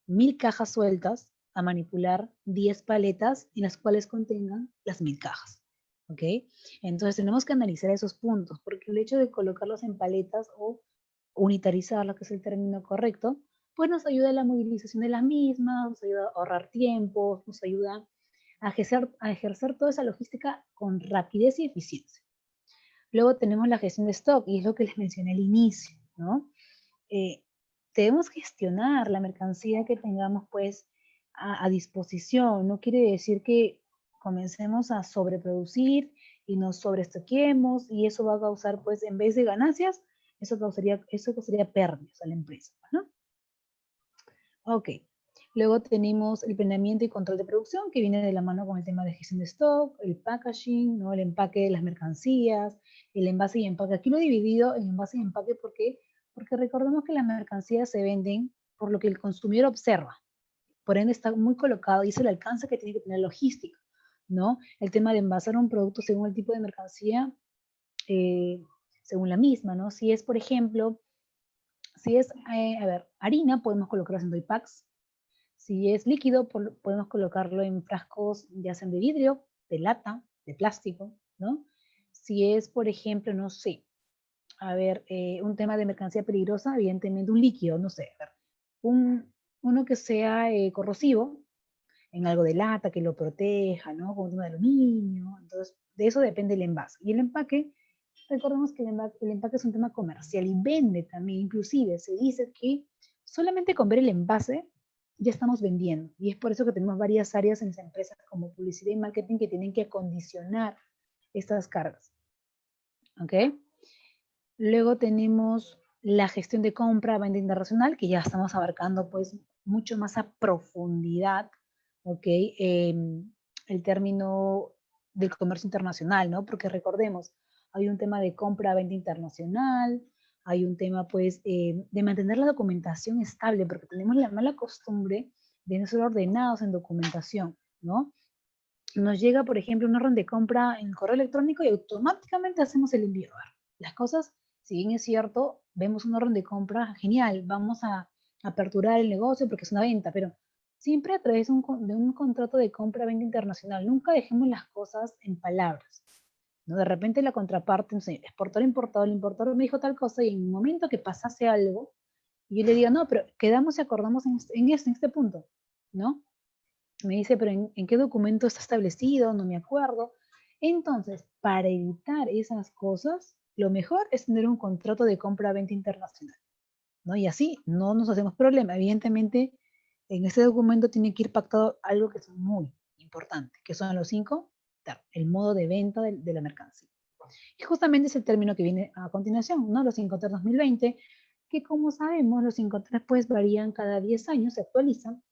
1000 cajas sueltas a manipular 10 paletas en las cuales contengan las 1000 cajas. ¿Ok? Entonces tenemos que analizar esos puntos, porque el hecho de colocarlos en paletas o unitarizarlas, que es el término correcto, pues nos ayuda a la movilización de las mismas, nos ayuda a ahorrar tiempos, nos ayuda a ejercer toda esa logística con rapidez y eficiencia. Luego tenemos la gestión de stock, y es lo que les mencioné al inicio, ¿no? Debemos gestionar la mercancía que tengamos pues a disposición. No quiere decir que comencemos a sobreproducir y nos sobreestoquemos, y eso va a causar pues en vez de ganancias, eso causaría pérdidas a la empresa, ¿no? Ok. Luego tenemos el planeamiento y control de producción, que viene de la mano con el tema de gestión de stock, el packaging, ¿no? El empaque de las mercancías, el envase y empaque. Aquí lo he dividido en envase y empaque porque recordemos que las mercancías se venden por lo que el consumidor observa. Por ende está muy colocado y es el alcance que tiene que tener logística, ¿no? El tema de envasar un producto según el tipo de mercancía, según la misma, ¿no? Si es, por ejemplo, harina, podemos colocarlo en doy packs. Si es líquido, podemos colocarlo en frascos ya sean de vidrio, de lata, de plástico, ¿no? Si es, por ejemplo, no sé, un tema de mercancía peligrosa, evidentemente un líquido, no sé, uno que sea corrosivo, en algo de lata, que lo proteja, ¿no? Como un tema de aluminio. Entonces, de eso depende el envase. Y el empaque, recordemos que el empaque es un tema comercial y vende también, inclusive se dice que solamente con ver el envase ya estamos vendiendo. Y es por eso que tenemos varias áreas en las empresas como publicidad y marketing que tienen que acondicionar estas cargas. ¿Ok? Luego tenemos la gestión de compra, venta internacional, que ya estamos abarcando pues mucho más a profundidad, ¿ok? El término del comercio internacional, ¿no? Porque recordemos, hay un tema de compra, venta internacional, hay un tema pues de mantener la documentación estable, porque tenemos la mala costumbre de no ser ordenados en documentación, ¿no? Nos llega, por ejemplo, una orden de compra en correo electrónico y automáticamente hacemos el envío. Las cosas, si bien es cierto, vemos una orden de compra, genial, vamos a aperturar el negocio porque es una venta, pero siempre a través de un contrato de compra-venta internacional. Nunca dejemos las cosas en palabras, ¿no? De repente la contraparte, no sé, exportador, importador, el importador me dijo tal cosa y en el momento que pasase algo, y yo le digo, no, pero quedamos y acordamos en este punto, ¿no? Me dice, pero ¿en qué documento está establecido? No me acuerdo. Entonces, para evitar esas cosas, lo mejor es tener un contrato de compra-venta internacional, ¿no? Y así no nos hacemos problema. Evidentemente, en ese documento tiene que ir pactado algo que es muy importante, que son los 5 TER, el modo de venta de la mercancía. Y justamente es el término que viene a continuación, ¿no? Los 5 TER 2020, que como sabemos, los 5 TER pues varían cada 10 años, se actualizan,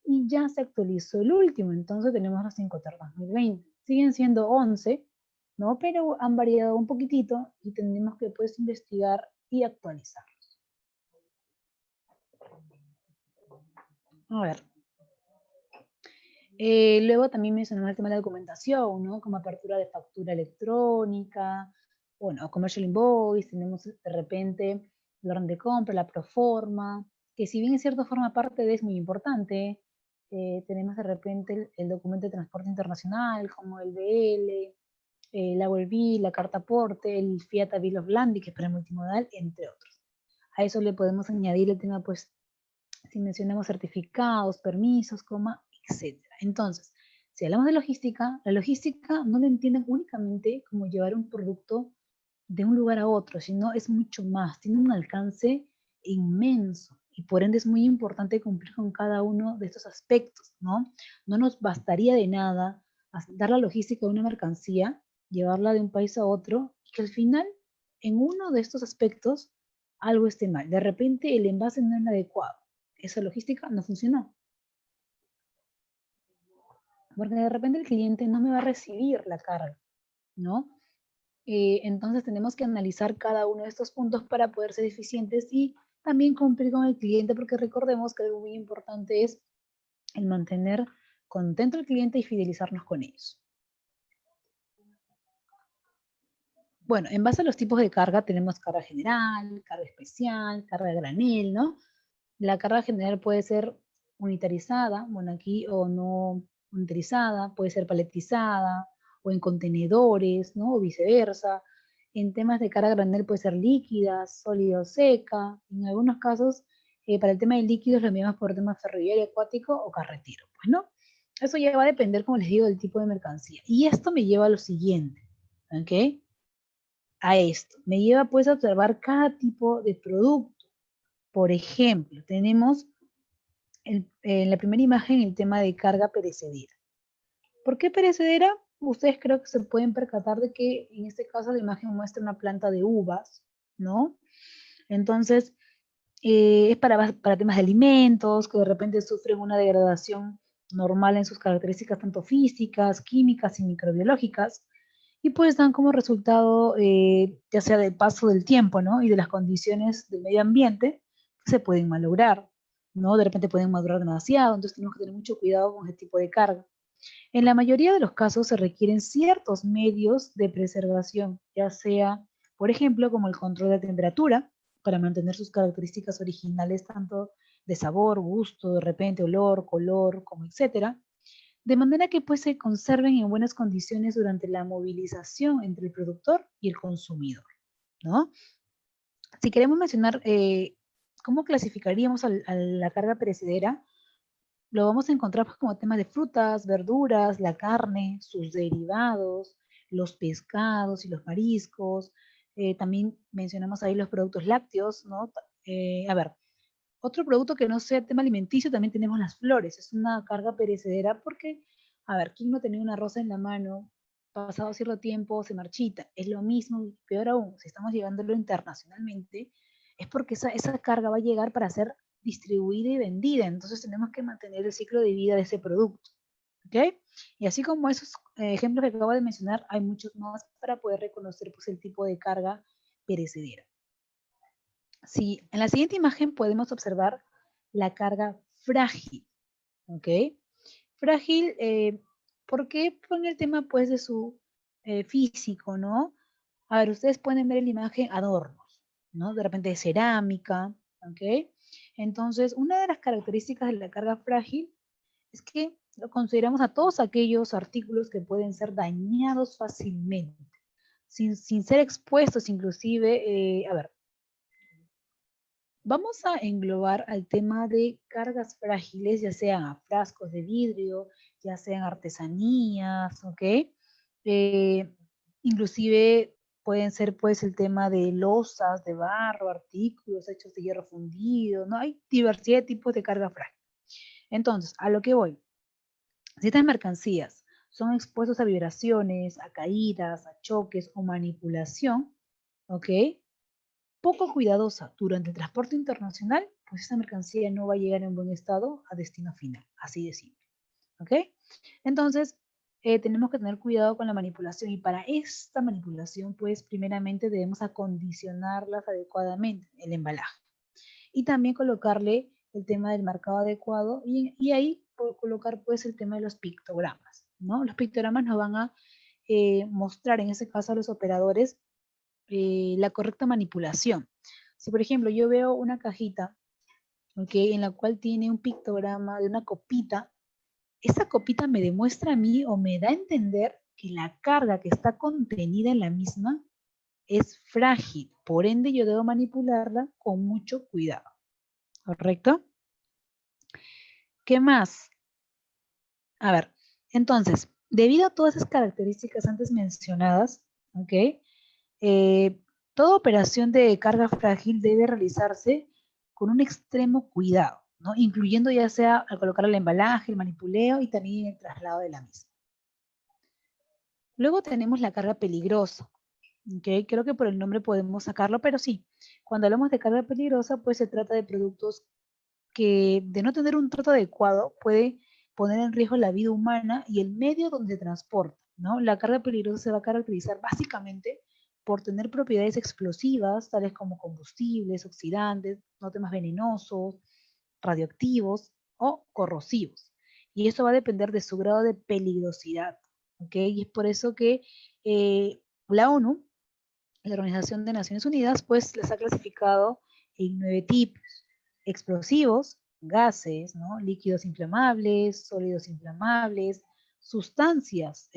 y ya se actualizó el último, entonces tenemos los 5 TER 2020. Siguen siendo 11, ¿no? Pero han variado un poquitito y tendremos que pues investigar y actualizarlos. A ver. Luego también mencionamos el tema de la documentación, ¿no? Como apertura de factura electrónica, bueno, commercial invoice, tenemos de repente el orden de compra, la proforma, que si bien es cierto forma parte de, es muy importante. Tenemos de repente el documento de transporte internacional, como el BL, la Volví, la carta aporte, el Fiat Bill of Landing, que es para el multimodal, entre otros. A eso le podemos añadir el tema, pues, si mencionamos certificados, permisos, etc. Entonces, si hablamos de logística, la logística no la entienden únicamente como llevar un producto de un lugar a otro, sino es mucho más, tiene un alcance inmenso y por ende es muy importante cumplir con cada uno de estos aspectos, ¿no? No nos bastaría de nada dar la logística de una mercancía, llevarla de un país a otro y que al final en uno de estos aspectos algo esté mal. De repente el envase no es el adecuado, esa logística no funcionó. Porque de repente el cliente no me va a recibir la carga, ¿no? Entonces tenemos que analizar cada uno de estos puntos para poder ser eficientes y también cumplir con el cliente, porque recordemos que algo muy importante es el mantener contento al cliente y fidelizarnos con ellos. Bueno, en base a los tipos de carga tenemos carga general, carga especial, carga de granel, ¿no? La carga general puede ser unitarizada, bueno, aquí o no unitarizada, puede ser paletizada o en contenedores, ¿no? O viceversa. En temas de carga granel puede ser líquida, sólida o seca. En algunos casos, para el tema de líquidos lo enviamos por tema ferroviario, acuático o carretero, pues, ¿no? Eso ya va a depender, como les digo, del tipo de mercancía. Y esto me lleva a lo siguiente, ¿ok? A esto. Me lleva pues a observar cada tipo de producto. Por ejemplo, tenemos en la primera imagen el tema de carga perecedera. ¿Por qué perecedera? Ustedes creo que se pueden percatar de que en este caso la imagen muestra una planta de uvas, ¿no? Entonces, es para temas de alimentos, que de repente sufren una degradación normal en sus características tanto físicas, químicas y microbiológicas, y pues dan como resultado, ya sea del paso del tiempo, ¿no? Y de las condiciones del medio ambiente, se pueden malograr, ¿no? De repente pueden madurar demasiado, entonces tenemos que tener mucho cuidado con este tipo de carga. En la mayoría de los casos se requieren ciertos medios de preservación, ya sea, por ejemplo, como el control de temperatura, para mantener sus características originales, tanto de sabor, gusto, de repente olor, color, como etcétera, de manera que pues se conserven en buenas condiciones durante la movilización entre el productor y el consumidor, ¿no? Si queremos mencionar cómo clasificaríamos a la carga perecedera, lo vamos a encontrar pues, como temas de frutas, verduras, la carne, sus derivados, los pescados y los mariscos. También mencionamos ahí los productos lácteos, ¿no? A ver, otro producto que no sea tema alimenticio, también tenemos las flores. Es una carga perecedera porque, a ver, ¿quién no tenía una rosa en la mano? Pasado cierto tiempo se marchita. Es lo mismo, peor aún, si estamos llevándolo internacionalmente, es porque esa carga va a llegar para ser distribuida y vendida. Entonces tenemos que mantener el ciclo de vida de ese producto. ¿Ok? Y así como esos ejemplos que acabo de mencionar, hay muchos más para poder reconocer pues, el tipo de carga perecedera. Sí, en la siguiente imagen podemos observar la carga frágil, ¿ok? Frágil, ¿por qué? Por el tema, pues, de su físico, ¿no? A ver, ustedes pueden ver en la imagen adornos, ¿no? De repente de cerámica, ¿ok? Entonces, una de las características de la carga frágil es que lo consideramos a todos aquellos artículos que pueden ser dañados fácilmente, sin ser expuestos inclusive, a ver, vamos a englobar al tema de cargas frágiles, ya sean a frascos de vidrio, ya sean artesanías, ¿ok? Eh, inclusive pueden ser pues el tema de losas, de barro, artículos hechos de hierro fundido, ¿no? Hay diversidad de tipos de carga frágil. Entonces, a lo que voy, si estas mercancías son expuestos a vibraciones, a caídas, a choques o manipulación, ¿ok? Poco cuidadosa durante el transporte internacional, pues esa mercancía no va a llegar en buen estado a destino final, así de simple. ¿Ok? Entonces, tenemos que tener cuidado con la manipulación y para esta manipulación, pues primeramente debemos acondicionarlas adecuadamente, el embalaje. Y también colocarle el tema del marcado adecuado y ahí colocar pues el tema de los pictogramas, ¿no? Los pictogramas nos van a mostrar en ese caso a los operadores la correcta manipulación. Si, por ejemplo, yo veo una cajita, ¿okay? En la cual tiene un pictograma de una copita, esa copita me demuestra a mí o me da a entender que la carga que está contenida en la misma es frágil. Por ende, yo debo manipularla con mucho cuidado. ¿Correcto? ¿Qué más? A ver, entonces, debido a todas esas características antes mencionadas, ¿ok? Toda operación de carga frágil debe realizarse con un extremo cuidado, ¿no? Incluyendo ya sea al colocar el embalaje, el manipuleo y también el traslado de la misma. Luego tenemos la carga peligrosa. ¿Okay? Creo que por el nombre podemos sacarlo, pero sí, cuando hablamos de carga peligrosa, pues se trata de productos que de no tener un trato adecuado puede poner en riesgo la vida humana y el medio donde se transporta, ¿no? La carga peligrosa se va a caracterizar básicamente por tener propiedades explosivas, tales como combustibles, oxidantes, no temas venenosos, radioactivos o corrosivos. Y eso va a depender de su grado de peligrosidad, ¿ok? Y es por eso que la ONU, la Organización de Naciones Unidas, pues las ha clasificado en 9 tipos: explosivos, gases, ¿no? Líquidos inflamables, sólidos inflamables, sustancias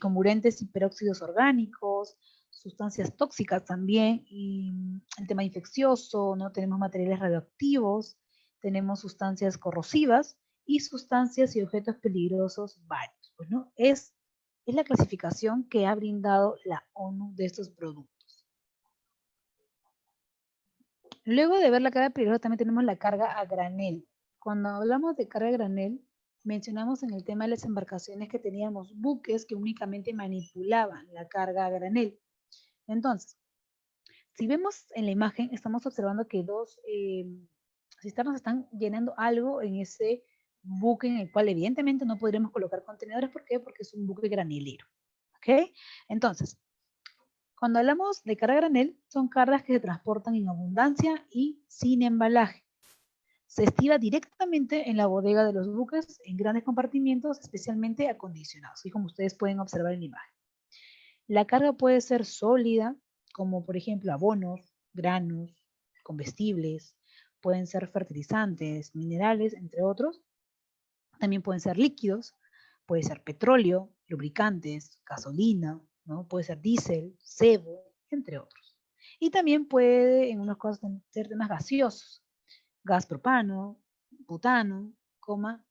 comburentes y peróxidos orgánicos, sustancias tóxicas también, y el tema infeccioso, ¿no? Tenemos materiales radioactivos, tenemos sustancias corrosivas y sustancias y objetos peligrosos varios. Pues, ¿no? Es la clasificación que ha brindado la ONU de estos productos. Luego de ver la carga peligrosa, también tenemos la carga a granel. Cuando hablamos de carga a granel, mencionamos en el tema de las embarcaciones que teníamos buques que únicamente manipulaban la carga a granel. Entonces, si vemos en la imagen, estamos observando que dos cisternas están llenando algo en ese buque en el cual evidentemente no podremos colocar contenedores. ¿Por qué? Porque es un buque granelero. ¿Ok? Entonces, cuando hablamos de carga a granel, son cargas que se transportan en abundancia y sin embalaje. Se estira directamente en la bodega de los buques en grandes compartimientos especialmente acondicionados, y como ustedes pueden observar en la imagen. La carga puede ser sólida, como por ejemplo abonos, granos, comestibles, pueden ser fertilizantes, minerales, entre otros. También pueden ser líquidos, puede ser petróleo, lubricantes, gasolina, ¿no? Puede ser diésel, sebo, entre otros. Y también puede, en unos casos, ser temas gaseosos, gas propano, butano,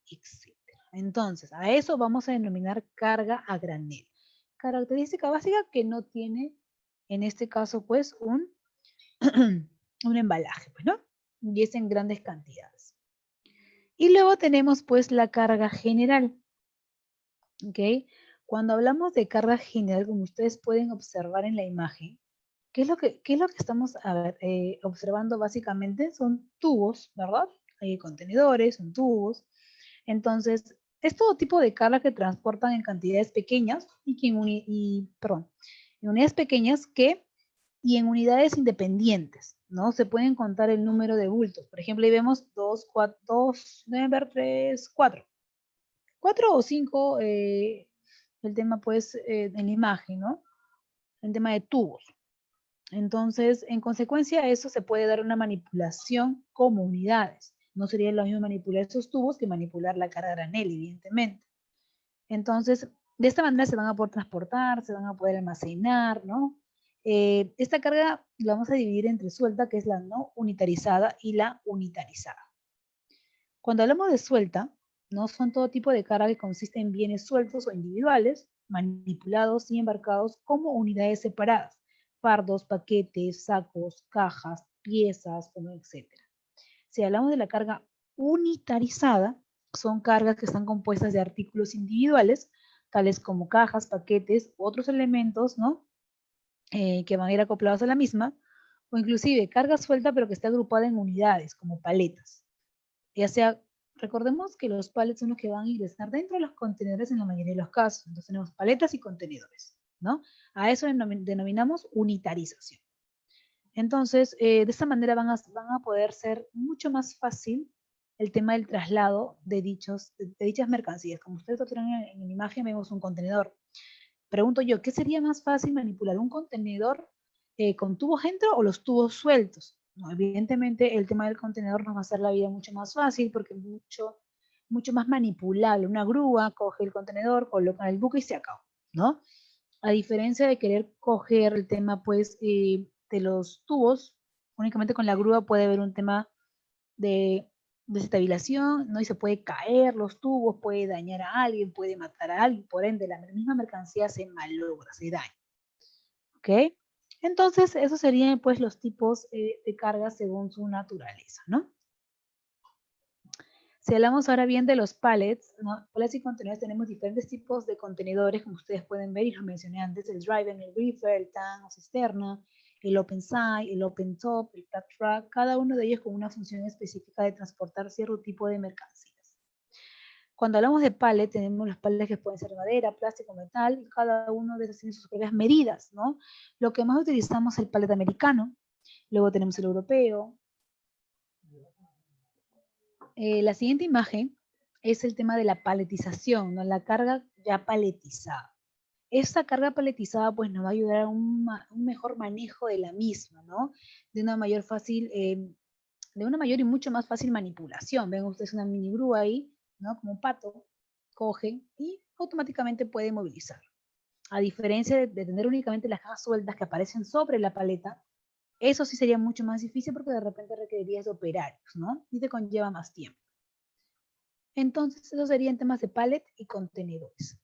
etc. Entonces, a eso vamos a denominar carga a granel. Característica básica que no tiene, en este caso, pues, un embalaje, pues, ¿no? Y es en grandes cantidades. Y luego tenemos, pues, la carga general, ¿ok? Cuando hablamos de carga general, como ustedes pueden observar en la imagen, ¿qué es lo que estamos observando básicamente? Son tubos, ¿verdad? Hay contenedores, son tubos. Entonces, es todo tipo de carga que transportan en cantidades pequeñas en unidades pequeñas y en unidades independientes, ¿no? Se pueden contar el número de bultos. Por ejemplo, ahí vemos 2, 4, 2, 3, 4. 4 o 5, el tema pues en la imagen, ¿no? El tema de tubos. Entonces, en consecuencia, eso se puede dar una manipulación como unidades. No sería lo mismo manipular esos tubos que manipular la carga a granel, evidentemente. Entonces, de esta manera se van a poder transportar, se van a poder almacenar, ¿no? Esta carga la vamos a dividir entre suelta, que es la no unitarizada, y la unitarizada. Cuando hablamos de suelta, no son todo tipo de carga que consiste en bienes sueltos o individuales, manipulados y embarcados como unidades separadas, fardos, paquetes, sacos, cajas, piezas, etc. Si hablamos de la carga unitarizada, son cargas que están compuestas de artículos individuales, tales como cajas, paquetes, otros elementos, ¿no? Que van a ir acoplados a la misma, o inclusive carga suelta pero que está agrupada en unidades, como paletas. Ya sea, recordemos que los pallets son los que van a ingresar dentro de los contenedores en la mayoría de los casos. Entonces tenemos paletas y contenedores, ¿no? A eso denominamos unitarización. Entonces, de esta manera van a poder ser mucho más fácil el tema del traslado de dichas mercancías. Como ustedes observan en la imagen, vemos un contenedor. Pregunto yo, ¿qué sería más fácil manipular? ¿Un contenedor con tubos dentro o los tubos sueltos? No, evidentemente el tema del contenedor nos va a hacer la vida mucho más fácil porque es mucho más manipulable. Una grúa coge el contenedor, coloca el buque y se acabó, ¿no? A diferencia de querer coger el tema, pues, de los tubos, únicamente con la grúa puede haber un tema de desestabilización, ¿no? Y se puede caer los tubos, puede dañar a alguien, puede matar a alguien, por ende, la misma mercancía se malogra, se daña. ¿Ok? Entonces, esos serían, pues, los tipos de cargas según su naturaleza, ¿no? Si hablamos ahora bien de los pallets, ¿no? Pallets y contenedores, tenemos diferentes tipos de contenedores, como ustedes pueden ver, y los mencioné antes, el driver, el reefer, el tank o cisterna, el open side, el open top, el flat truck, cada uno de ellos con una función específica de transportar cierto tipo de mercancías. Cuando hablamos de pallet, tenemos los pallets que pueden ser de madera, plástico, metal, y cada uno de esos tiene sus propias medidas, ¿no? Lo que más utilizamos es el pallet americano, luego tenemos el europeo. La siguiente imagen es el tema de la paletización, ¿no? La carga ya paletizada. Esta carga paletizada pues nos va a ayudar a un mejor manejo de la misma, ¿no? De una mayor y mucho más fácil manipulación. Ven ustedes una mini grúa ahí, ¿no? Como un pato, coge y automáticamente puede movilizar. A diferencia de tener únicamente las cajas sueltas que aparecen sobre la paleta, eso sí sería mucho más difícil porque de repente requerirías de operarios, ¿no? Y te conlleva más tiempo. Entonces, eso serían temas de pallet y contenedores.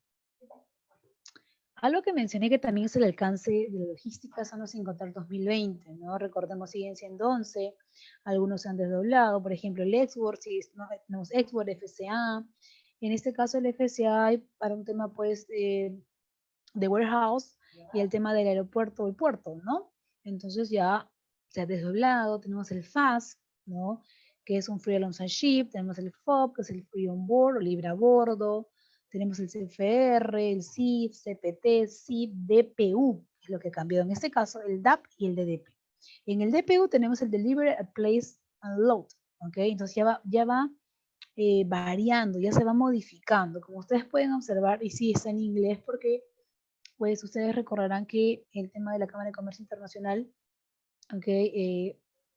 Algo que mencioné que también es el alcance de la logística son los Incoterm 2020, ¿no? Recordemos, siguen siendo 11, algunos se han desdoblado, por ejemplo, el Exwork, si tenemos Exwork, FCA. En este caso, el FCA hay para un tema, pues, de warehouse y el tema del aeropuerto o el puerto, ¿no? Entonces ya se ha desdoblado, tenemos el FAST, ¿no? Que es un Free Alongside Ship, tenemos el FOB, que es el Free On Board o Libre a Bordo, tenemos el CFR, el CIF, CPT, CIP, DPU, es lo que cambió en este caso, el DAP y el DDP. En el DPU tenemos el Delivery at Place and Load, ¿ok? Entonces ya va variando, ya se va modificando. Como ustedes pueden observar, y sí está en inglés porque pues ustedes recordarán que el tema de la Cámara de Comercio Internacional,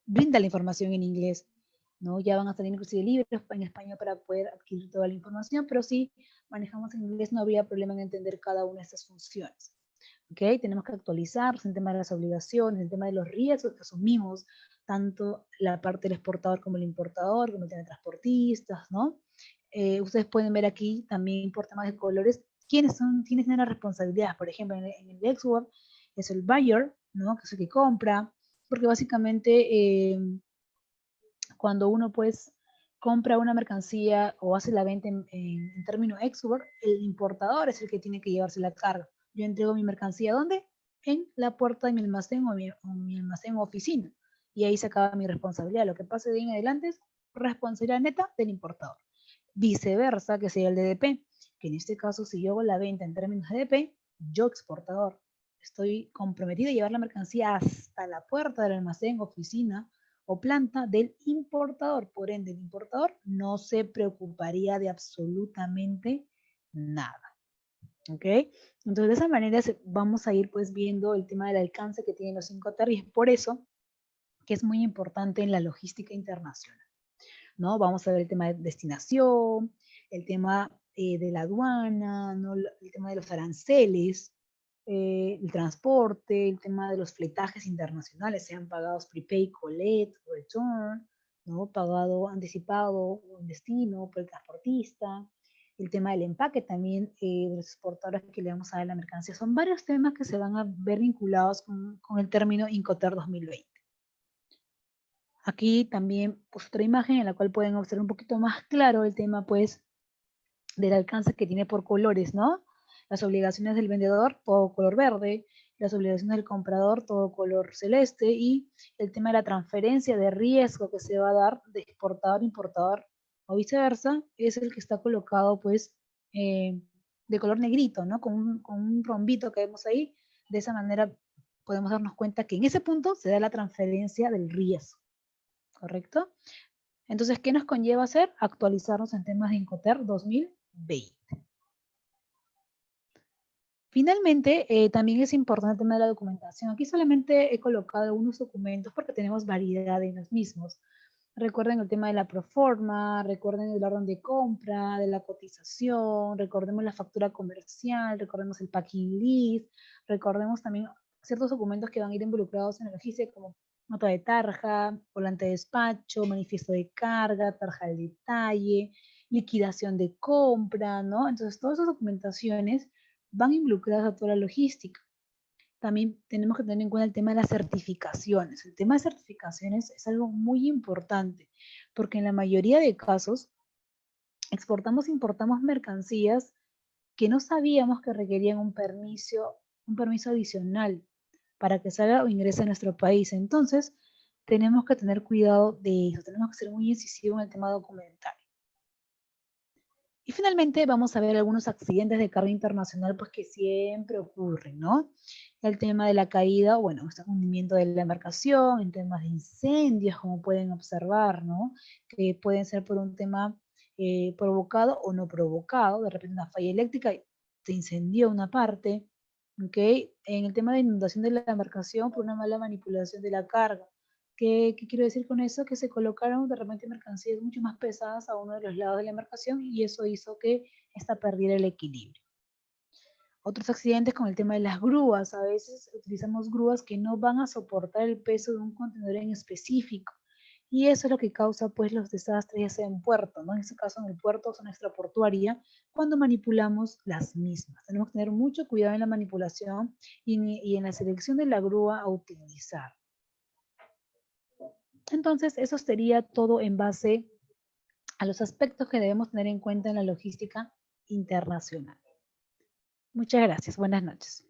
brinda la información en inglés, ¿no? Ya van a salir inclusive libros en español para poder adquirir toda la información, pero si manejamos en inglés no habría problema en entender cada una de estas funciones. ¿Okay? Tenemos que actualizarnos en el tema de las obligaciones, en el tema de los riesgos que asumimos, tanto la parte del exportador como el importador, como el tema de transportistas, ¿no? Ustedes pueden ver aquí también por temas de colores quiénes tienen la responsabilidad. Por ejemplo, en el Exwork es el buyer, ¿no? Que es el que compra, porque básicamente cuando uno pues compra una mercancía o hace la venta en términos Exwork, el importador es el que tiene que llevarse la carga. Yo entrego mi mercancía, ¿dónde? En la puerta de mi almacén o mi almacén o oficina. Y ahí se acaba mi responsabilidad. Lo que pase de ahí en adelante es responsabilidad neta del importador. Viceversa, que sería el DDP, que en este caso, si yo hago la venta en términos de DDP, yo exportador estoy comprometido a llevar la mercancía hasta la puerta del almacén, oficina o planta del importador. Por ende, el importador no se preocuparía de absolutamente nada. ¿Ok? Entonces, de esa manera vamos a ir pues viendo el tema del alcance que tienen los Incoterm y es por eso que es muy importante en la logística internacional. ¿No? Vamos a ver el tema de destinación, el tema de la aduana, ¿no? El tema de los aranceles, el transporte, el tema de los fletajes internacionales, sean pagados prepaid, collect, return, ¿no? Pagado anticipado o en destino por el transportista, el tema del empaque también de los exportadores que le vamos a dar la mercancía. Son varios temas que se van a ver vinculados con el término Incoterm 2020. Aquí también pues, otra imagen en la cual pueden observar un poquito más claro el tema pues del alcance que tiene por colores, ¿no? Las obligaciones del vendedor, todo color verde, las obligaciones del comprador, todo color celeste, y el tema de la transferencia de riesgo que se va a dar de exportador a importador o viceversa, es el que está colocado pues de color negrito, ¿no? Con un rombito que vemos ahí. De esa manera podemos darnos cuenta que en ese punto se da la transferencia del riesgo. ¿Correcto? Entonces, ¿qué nos conlleva hacer? Actualizarnos en temas de Incoterm 2020. Finalmente, también es importante el tema de la documentación. Aquí solamente he colocado algunos documentos porque tenemos variedad en los mismos. Recuerden el tema de la proforma, recuerden el orden de compra, de la cotización, recordemos la factura comercial, recordemos el packing list, recordemos también ciertos documentos que van a ir involucrados en la logística como nota de tarja, volante de despacho, manifiesto de carga, tarja de detalle, liquidación de compra, ¿no? Entonces, todas esas documentaciones van involucradas a toda la logística. También tenemos que tener en cuenta el tema de las certificaciones. El tema de certificaciones es algo muy importante porque en la mayoría de casos exportamos e importamos mercancías que no sabíamos que requerían un permiso adicional para que salga o ingrese a nuestro país. Entonces, tenemos que tener cuidado de eso, tenemos que ser muy incisivos en el tema documental. Y finalmente vamos a ver algunos accidentes de carga internacional pues que siempre ocurren, ¿no? El tema de la caída, bueno, este hundimiento de la embarcación, en temas de incendios, como pueden observar, ¿no? Que pueden ser por un tema provocado o no provocado, de repente una falla eléctrica, se incendió una parte, ¿ok? En el tema de inundación de la embarcación por una mala manipulación de la carga. ¿Qué quiero decir con eso? Que se colocaron de repente mercancías mucho más pesadas a uno de los lados de la embarcación y eso hizo que ésta perdiera el equilibrio. Otros accidentes con el tema de las grúas. A veces utilizamos grúas que no van a soportar el peso de un contenedor en específico. Y eso es lo que causa pues los desastres, ya sea en puerto, ¿no? En este caso en el puerto o zona extraportuaria, cuando manipulamos las mismas. Tenemos que tener mucho cuidado en la manipulación y en la selección de la grúa a utilizar. Entonces, eso sería todo en base a los aspectos que debemos tener en cuenta en la logística internacional. Muchas gracias. Buenas noches.